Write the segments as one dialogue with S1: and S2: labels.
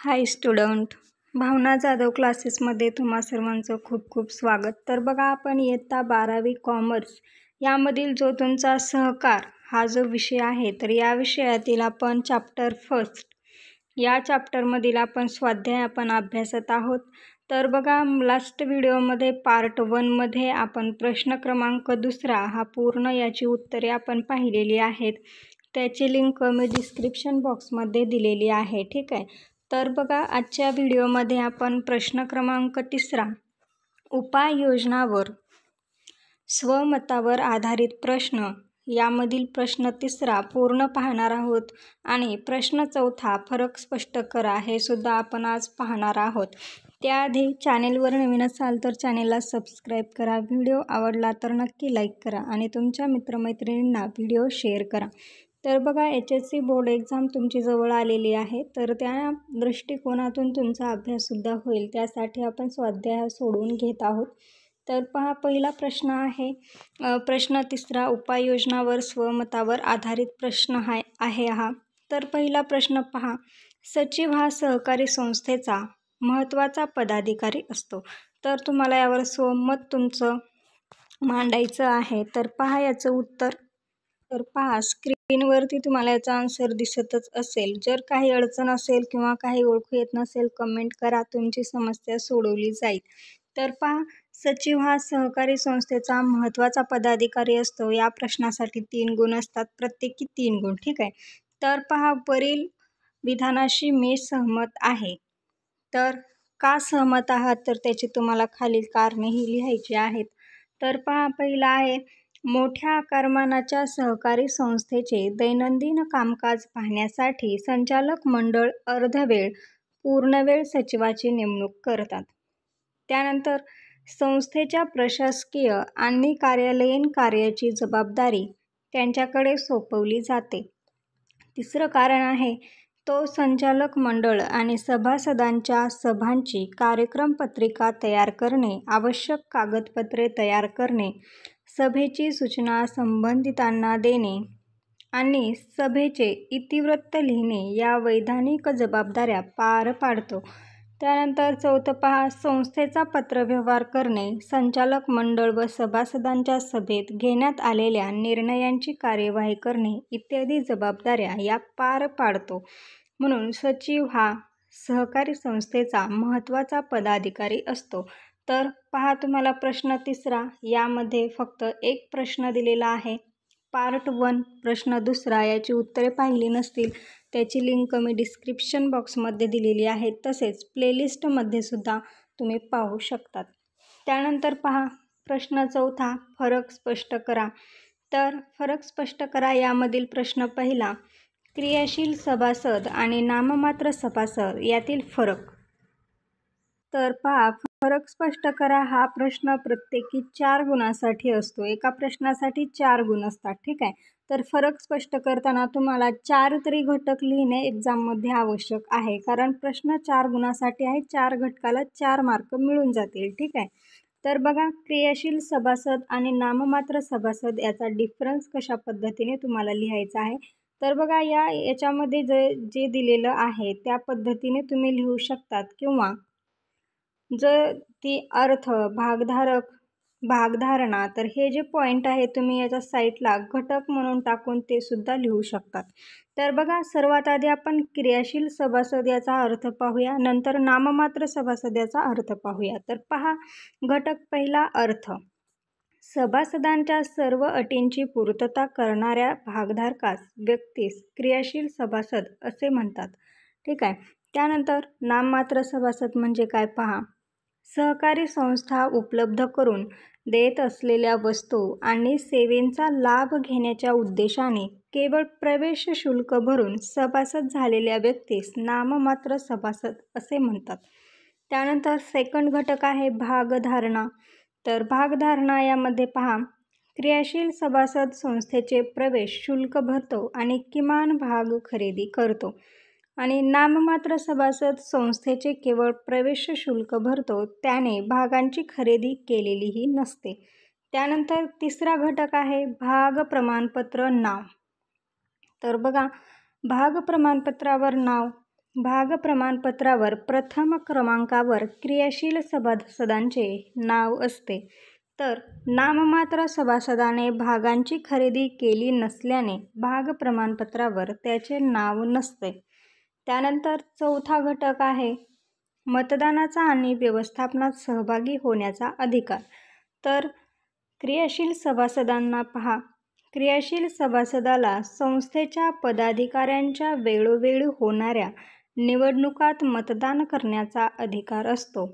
S1: हाय student, भावना जाधव क्लासेसमध्ये तुम्हा सर्वांचं खूप खूप स्वागत. तर बघा, आपण इयत्ता 12वी कॉमर्स यामधील जो तुमचा सहकार हा जो विषय आहे, तर या विषयातील आपण चॅप्टर फर्स्ट या चॅप्टरमधील आपण स्वाध्याय आपण अभ्यासत आहोत. तर बघा, लास्ट व्हिडिओमध्ये पार्ट 1मध्ये आपण प्रश्न क्रमांक 2 हा पूर्ण याची उत्तरे आपण पाहिलेली आहेत. त्याची लिंक मी डिस्क्रिप्शन बॉक्समध्ये दिलेली आहे, ठीक आहे. तर बघा, आजच्या व्हिडिओमध्ये आपण प्रश्न क्रमांक 3 उपाययोजनावर स्वमतावर आधारित प्रश्न यामधील प्रश्न 3 पूर्ण पाहणार आहोत आणि प्रश्न 4 फरक स्पष्ट करा हे सुद्धा आपण आज पाहणार आहोत. त्याआधी चॅनेलवर नवीन असाल तर चॅनेलला सबस्क्राईब करा, व्हिडिओ आवडला तर नक्की लाईक करा आणि तुमच्या मित्रमैत्रिणींना व्हिडिओ शेअर करा. तर बघा, HSC बोर्ड एक्झाम तुमची जवळ आलेली आहे, तर त्या दृष्टिकोनातून तुमचा अभ्याससुद्धा होईल, त्यासाठी आपण स्वाध्याय सोडवून घेत आहोत. तर पहा, पहिला प्रश्न आहे प्रश्न 3 उपाययोजनावर स्वमतावर आधारित प्रश्न आहे हा. तर पहिला प्रश्न पहा, सचिव हा सहकारी संस्थेचा महत्त्वाचा पदाधिकारी असतो. तर तुम्हाला यावर स्वमत तुमचं मांडायचं आहे. तर पहा याचं उत्तर. तर पहा, स्क्रीनवरती तुम्हाला याचा आन्सर दिसतच असेल. जर काही अडचण असेल किंवा काही ओळखू येत नसेल कमेंट करा, तुमची समस्या सोडवली जाईल. तर पहा, सचिव हा सहकारी संस्थेचा महत्त्वाचा पदाधिकारी असतो. या प्रश्नासाठी 3 गुण असतात, प्रत्येकी 3 गुण, ठीक आहे. तर पहा, वरील विधानाशी मी सहमत आहे. तर का सहमत आहात, तर त्याची तुम्हाला खालील कारणेही लिहायची आहेत. तर पहा, पहिला आहे, मोठ्या आकारमानाच्या सहकारी संस्थेचे दैनंदिन कामकाज पाहण्यासाठी संचालक मंडळ अर्धवेळ पूर्णवेळ सचिवाची नेमणूक करतात. त्यानंतर संस्थेच्या प्रशासकीय आणि कार्यालयीन कार्याची जबाबदारी त्यांच्याकडे सोपवली जाते. तिसरं कारण आहे, तो संचालक मंडळ आणि सभासदांच्या सभांची कार्यक्रम पत्रिका तयार करणे, आवश्यक कागदपत्रे तयार करणे, सभेची सूचना संबंधितांना देणे आणि सभेचे इतिवृत्त लिहिणे या वैधानिक जबाबदाऱ्या पार पाडतो. त्यानंतर चौथं पहा, संस्थेचा पत्रव्यवहार करणे, संचालक मंडळ व सभासदांच्या सभेत घेण्यात आलेल्या निर्णयांची कार्यवाही करणे इत्यादी जबाबदाऱ्या या पार पाडतो. म्हणून सचिव हा सहकारी संस्थेचा महत्त्वाचा पदाधिकारी असतो. तर पहा, तुम्हाला प्रश्न 3 यामध्ये फक्त एक प्रश्न दिलेला आहे. पार्ट 1 प्रश्न 2 याची उत्तरे पाहिली नसतील, त्याची लिंक मी डिस्क्रिप्शन बॉक्समध्ये दिलेली आहे, तसेच प्लेलिस्टमध्ये सुद्धा तुम्ही पाहू शकतात. त्यानंतर पहा, प्रश्न 4 फरक स्पष्ट करा. तर फरक स्पष्ट करा यामधील प्रश्न पहिला, क्रियाशील सभासद आणि नाममात्र सभासद यातील फरक. तर पहा, फरक स्पष्ट करा हा प्रश्न प्रत्येकी 4 गुणांसाठी असतो. एका प्रश्नासाठी 4 गुण असतात, ठीक आहे. तर फरक स्पष्ट करताना तुम्हाला 4 तरी घटक लिहिणे एक्झाममध्ये आवश्यक आहे, कारण प्रश्न 4 गुणासाठी आहे. 4 घटकाला 4 मार्क मिळून जातील, ठीक आहे. तर बघा, क्रियाशील सभासद आणि नाममात्र सभासद याचा डिफरन्स कशा पद्धतीने तुम्हाला लिहायचा आहे. तर बघा, याच्यामध्ये जे दिलेलं आहे त्या पद्धतीने तुम्ही लिहू शकतात, किंवा जर ती अर्थ भागधारणा, तर हे जे पॉईंट आहे तुम्ही याच्या साईडला घटक म्हणून टाकून ते सुद्धा लिहू शकतात. तर बघा, सर्वात आधी आपण क्रियाशील सभासद याचा अर्थ पाहूया, नंतर नाममात्र सभासद याचा अर्थ पाहूया. तर पहा, घटक पहिला, अर्थ. सभासदांच्या सर्व अटींची पूर्तता करणाऱ्या भागधारकास व्यक्तीस क्रियाशील सभासद असे म्हणतात, ठीक आहे. त्यानंतर नाममात्र सभासद म्हणजे काय पहा, सहकारी संस्था उपलब्ध करून देत असलेल्या वस्तू आणि सेवेंचा लाभ घेण्याच्या उद्देशाने केवळ प्रवेश शुल्क भरून सभासद झालेल्या व्यक्तीस नाममात्र सभासद असे म्हणतात. त्यानंतर सेकंड घटक आहे भागधारणा. तर भागधारणा यामध्ये पहा, क्रियाशील सभासद संस्थेचे प्रवेश शुल्क भरतो आणि किमान भाग खरेदी करतो, आणि नाममात्र सभासद संस्थेचे केवळ प्रवेश शुल्क भरतो, त्याने भागांची खरेदी केलेलीही नसते. त्यानंतर तिसरा घटक आहे भाग प्रमाणपत्र नाव. तर बघा, भाग प्रमाणपत्रावर नाव भाग प्रमाणपत्रावर प्रथम क्रमांकावर क्रियाशील सभासदांचे नाव असते, तर नाममात्र सभासदाने भागांची खरेदी केली नसल्याने भाग प्रमाणपत्रावर त्याचे नाव नसते. त्यानंतर चौथा घटक आहे मतदानाचा आणि व्यवस्थापनात सहभागी होण्याचा अधिकार. तर क्रियाशील सभासदांना पहा, क्रियाशील सभासदाला संस्थेच्या पदाधिकाऱ्यांच्या वेळोवेळी होणाऱ्या निवडणुकात मतदान करण्याचा अधिकार असतो.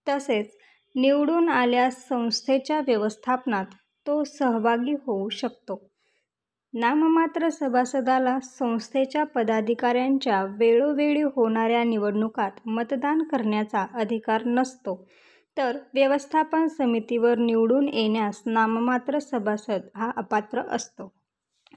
S1: तसेच निवडून आल्यास संस्थेच्या व्यवस्थापनात तो सहभागी होऊ शकतो. नाममात्र सभासदाला संस्थेच्या पदाधिकाऱ्यांच्या वेळोवेळी होणाऱ्या निवडणुकात मतदान करण्याचा अधिकार नसतो. तर व्यवस्थापन समितीवर निवडून येण्यास नाममात्र सभासद हा अपात्र असतो.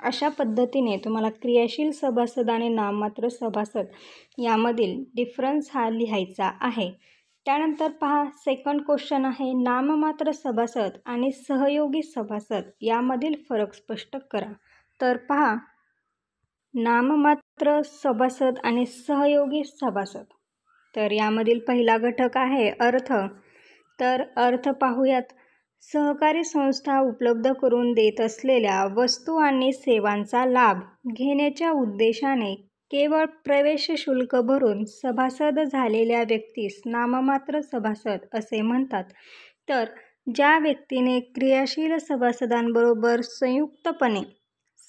S1: अशा पद्धतीने तुम्हाला क्रियाशील सभासद आणि नाममात्र सभासद यामधील डिफरन्स हा लिहायचा आहे. त्यानंतर पहा, सेकंड क्वेश्चन आहे नाममात्र सभासद आणि सहयोगी सभासद यामधील फरक स्पष्ट करा. तर पहा, नाममात्र सभासद आणि सहयोगी सभासद, तर यामधील पहिला घटक आहे अर्थ. तर अर्थ पाहूयात. सहकारी संस्था उपलब्ध करून देत असलेल्या वस्तू आणि सेवांचा लाभ घेण्याच्या उद्देशाने केवळ प्रवेश शुल्क भरून सभासद झालेल्या व्यक्तीस नाममात्र सभासद असे म्हणतात. तर ज्या व्यक्तीने क्रियाशील सभासदांबरोबर संयुक्तपणे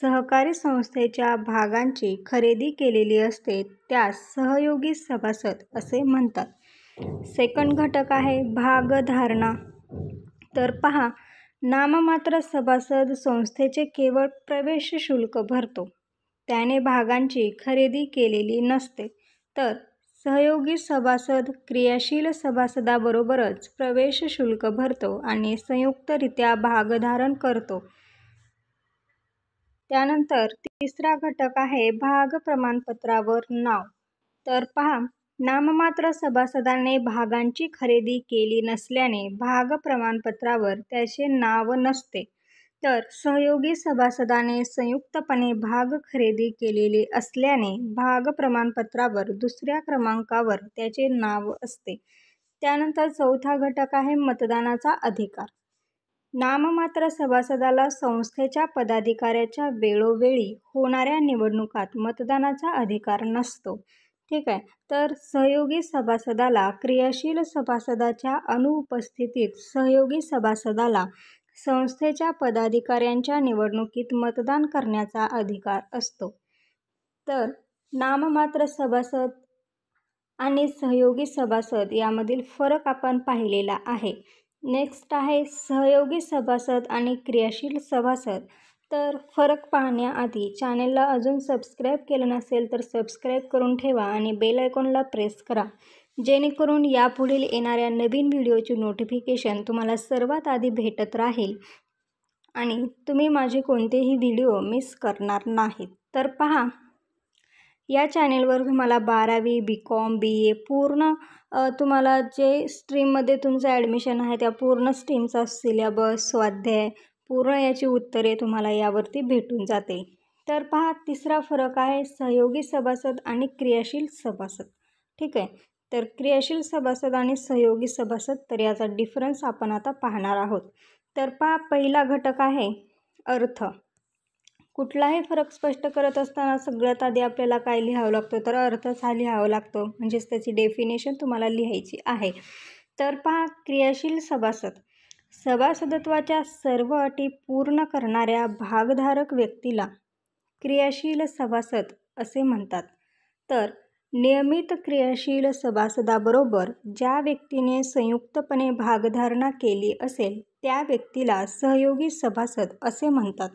S1: सहकारी संस्थेच्या भागांची खरेदी केलेली असते त्यास सहयोगी सभासद असे म्हणतात. सेकंड घटक आहे भागधारणा. तर पहा, नाममात्र सभासद संस्थेचे केवळ प्रवेश शुल्क भरतो, त्याने भागांची खरेदी केलेली नसते. तर सहयोगी सभासद क्रियाशील सभासदाबरोबरच प्रवेश शुल्क भरतो आणि संयुक्तरित्या भागधारण करतो. त्यानंतर तिसरा घटक आहे भाग प्रमाणपत्रावर नाव. तर पहा, नाममात्र सभासदाने भागांची खरेदी केली नसल्याने भाग प्रमाणपत्रावर त्याचे नाव नसते. तर सहयोगी सभासदाने संयुक्तपणे भाग खरेदी केलेले असल्याने भाग प्रमाणपत्रावर दुसऱ्या क्रमांकावर त्याचे नाव असते. त्यानंतर चौथा घटक आहे मतदानाचा अधिकार. नाममात्र सभासदाला संस्थेच्या पदाधिकाऱ्याच्या वेळोवेळी होणाऱ्या निवडणुकात मतदानाचा अधिकार नसतो. ठीक आहे. तर सहयोगी सभासदाला क्रियाशील सभासदाच्या अनुपस्थितीत सहयोगी सभासदाला संस्थेच्या पदाधिकाऱ्यांच्या निवडणुकीत मतदान करण्याचा अधिकार असतो. तर नाममात्र सभासद आणि सहयोगी सभासद यामधील फरक आपण पाहिलेला आहे. नेक्स्ट आहे सहयोगी सभासद आणि क्रियाशील सभासद. तर फरक पाहण्याआधी चॅनेलला अजून सबस्क्राईब केलं नसेल तर सबस्क्राईब करून ठेवा आणि बेल आयकॉनला प्रेस करा, जेणेकरून यापुढील येणाऱ्या नवीन व्हिडिओची नोटिफिकेशन तुम्हाला सर्वात आधी भेटत राहील आणि तुम्ही माझे कोणतेही व्हिडिओ मिस करणार नाहीत. तर पहा, या चॅनेलवर तुम्हाला 12वी BCom BA पूर्ण तुम्हाला जे स्ट्रीममध्ये तुमचं ॲडमिशन आहे त्या पूर्ण स्ट्रीमचा सिलेबस, स्वाध्याय, पूर्ण याची उत्तरे तुम्हाला यावरती भेटून जाते. तर पहा, तिसरा फरक आहे सहयोगी सभासद आणि क्रियाशील सभासद. ठीक आहे. तर क्रियाशील सभासद आणि सहयोगी सभासद, तर याचा डिफरन्स आपण आता पाहणार आहोत. तर पहा, पहिला घटक आहे अर्थ. कुठलाही फरक स्पष्ट करत असताना सगळ्यात आधी आपल्याला काय लिहावं लागतं, तर अर्थच हा लिहावा लागतो, म्हणजेच त्याची डेफिनेशन तुम्हाला लिहायची आहे. तर पहा, क्रियाशील सभासद सभासदत्वाच्या सर्व अटी पूर्ण करणाऱ्या भागधारक व्यक्तीला क्रियाशील सभासद असे म्हणतात. तर नियमित क्रियाशील सभासदाबरोबर ज्या व्यक्तीने संयुक्तपणे भागधारणा केली असेल त्या व्यक्तीला सहयोगी सभासद असे म्हणतात.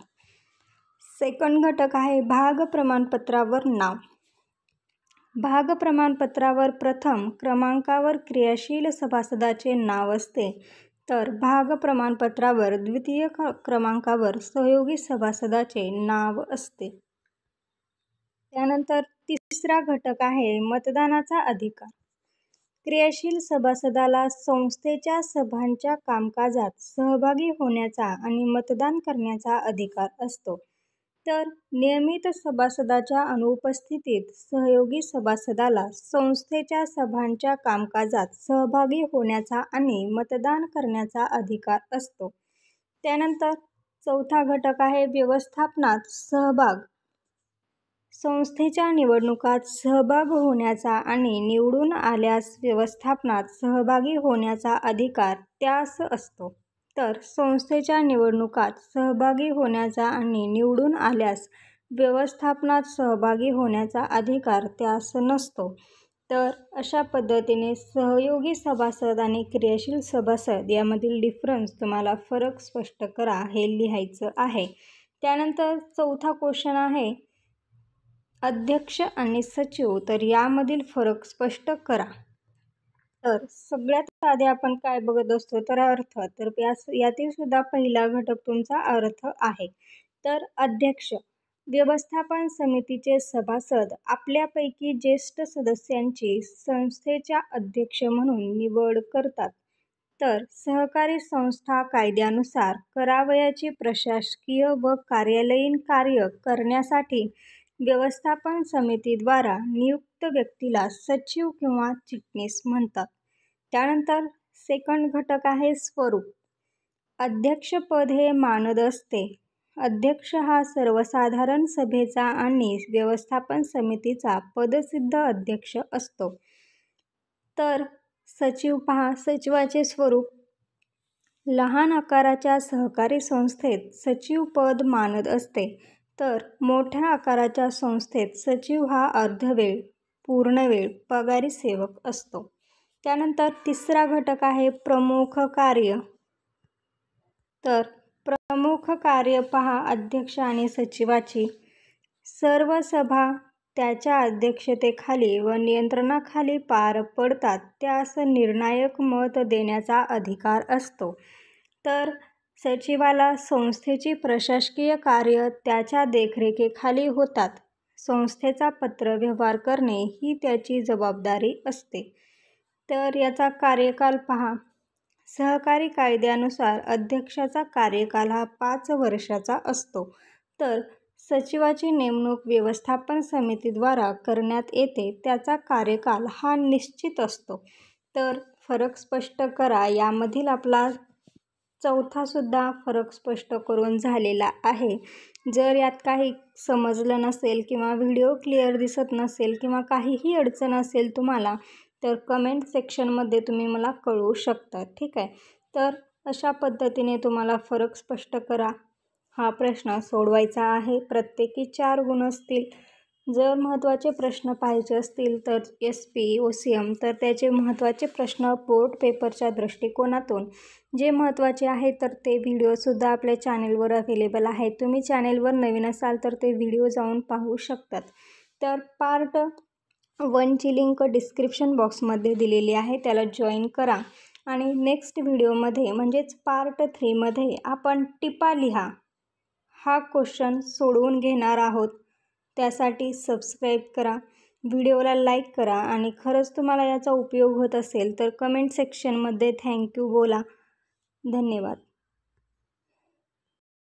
S1: सेकंड घटक आहे भाग प्रमाणपत्रावर नाव. भाग प्रमाणपत्रावर प्रथम क्रमांकावर क्रियाशील सभासदाचे नाव असते, तर भाग प्रमाणपत्रावर द्वितीय क्रमांकावर सहयोगी सभासदाचे नाव असते. त्यानंतर तिसरा घटक आहे मतदानाचा अधिकार. क्रियाशील सभासदाला संस्थेच्या सभांच्या कामकाजात सहभागी होण्याचा आणि मतदान करण्याचा अधिकार असतो. तर नियमित सभासदाच्या अनुपस्थितीत सहयोगी सभासदाला संस्थेच्या सभांच्या कामकाजात सहभागी होण्याचा आणि मतदान करण्याचा अधिकार असतो. त्यानंतर चौथा घटक आहे व्यवस्थापनात सहभाग. संस्थेच्या निवडणुकात सहभाग होण्याचा आणि निवडून आल्यास व्यवस्थापनात सहभागी होण्याचा अधिकार त्यास असतो. तर संस्थेच्या निवडणुकात सहभागी होण्याचा आणि निवडून आल्यास व्यवस्थापनात सहभागी होण्याचा अधिकार त्यास नसतो. तर अशा पद्धतीने सहयोगी सभासद आणि क्रियाशील सभासद यामधील डिफरन्स तुम्हाला फरक स्पष्ट करा हे लिहायचं आहे. त्यानंतर चौथा क्वेश्चन आहे अध्यक्ष आणि सचिव, तर यामधील फरक स्पष्ट करा. तर सगळ्यात आधी आपण काय बघत असतो तर अर्थ. तर यातील सुद्धा पहिला घटक तुमचा अर्थ आहे. तर अध्यक्ष व्यवस्थापन समितीचे सभासद आपल्यापैकी ज्येष्ठ सदस्यांची संस्थेच्या अध्यक्ष म्हणून निवड करतात. तर सहकारी संस्था कायद्यानुसार करावयाची प्रशासकीय व कार्यालयीन कार्य करण्यासाठी व्यवस्थापन समितीद्वारा नियुक्त व्यक्तीला सचिव किंवा चिटणीस म्हणतात. त्यानंतर सेकंड घटक आहे स्वरूप. अध्यक्षपद हे मानद असते. अध्यक्ष हा सर्वसाधारण सभेचा आणि व्यवस्थापन समितीचा पदसिद्ध अध्यक्ष असतो. तर सचिव पहा, सचिवाचे स्वरूप. लहान आकाराच्या सहकारी संस्थेत सचिव पद मानद असते. तर मोठ्या आकाराच्या संस्थेत सचिव हा अर्धवेळ, पूर्णवेळ पगारी सेवक असतो. त्यानंतर तिसरा घटक आहे प्रमुख कार्य. तर प्रमुख कार्य पहा, अध्यक्ष आणि सचिवाची सर्व सभा त्याच्या अध्यक्षतेखाली व नियंत्रणाखाली पार पडतात. त्यास निर्णायक मत देण्याचा अधिकार असतो. तर सचिवाला संस्थेची प्रशासकीय कार्य त्याच्या देखरेखीखाली होतात. संस्थेचा पत्रव्यवहार करणे ही त्याची जबाबदारी असते. तर याचा कार्यकाल पहा. सहकारी कायद्यानुसार अध्यक्षाचा कार्यकाल हा 5 वर्षाचा असतो. तर सचिवाची नेमणूक व्यवस्थापन समितीद्वारा करण्यात येते. त्याचा कार्यकाल हा निश्चित असतो. तर फरक स्पष्ट करा. यामधील आपला चौथा सुद्धा फरक स्पष्ट करून झालेला आहे. जर यात काही समजलं नसेल किंवा व्हिडिओ क्लिअर दिसत नसेल किंवा काहीही अडचण असेल तुम्हाला, तर कमेंट सेक्शनमध्ये तुम्ही मला कळवू शकता. ठीक आहे. तर अशा पद्धतीने तुम्हाला फरक स्पष्ट करा हा प्रश्न सोडवायचा आहे. प्रत्येकी 4 गुण असतील. जर महत्त्वाचे प्रश्न पाहिजे असतील तर SP, OCM, तर त्याचे महत्त्वाचे प्रश्न बोर्ड पेपरच्या दृष्टिकोनातून जे महत्त्वाचे आहे तर ते व्हिडिओसुद्धा आपल्या चॅनेलवर अवेलेबल आहेत. तुम्ही चॅनेलवर नवीन असाल तर ते व्हिडिओ जाऊन पाहू शकतात. तर पार्ट 1ची लिंक डिस्क्रिप्शन बॉक्समध्ये दिलेली आहे, त्याला जॉईन करा. आणि नेक्स्ट व्हिडिओमध्ये म्हणजेच पार्ट 3मध्ये आपण टिपा लिहा हा क्वेश्चन सोडवून घेणार आहोत. त्यासाठी सबस्क्राईब करा, व्हिडिओला लाईक करा आणि खरंच तुम्हाला याचा उपयोग होत असेल तर कमेंट सेक्शनमध्ये थँक्यू बोला. धन्यवाद.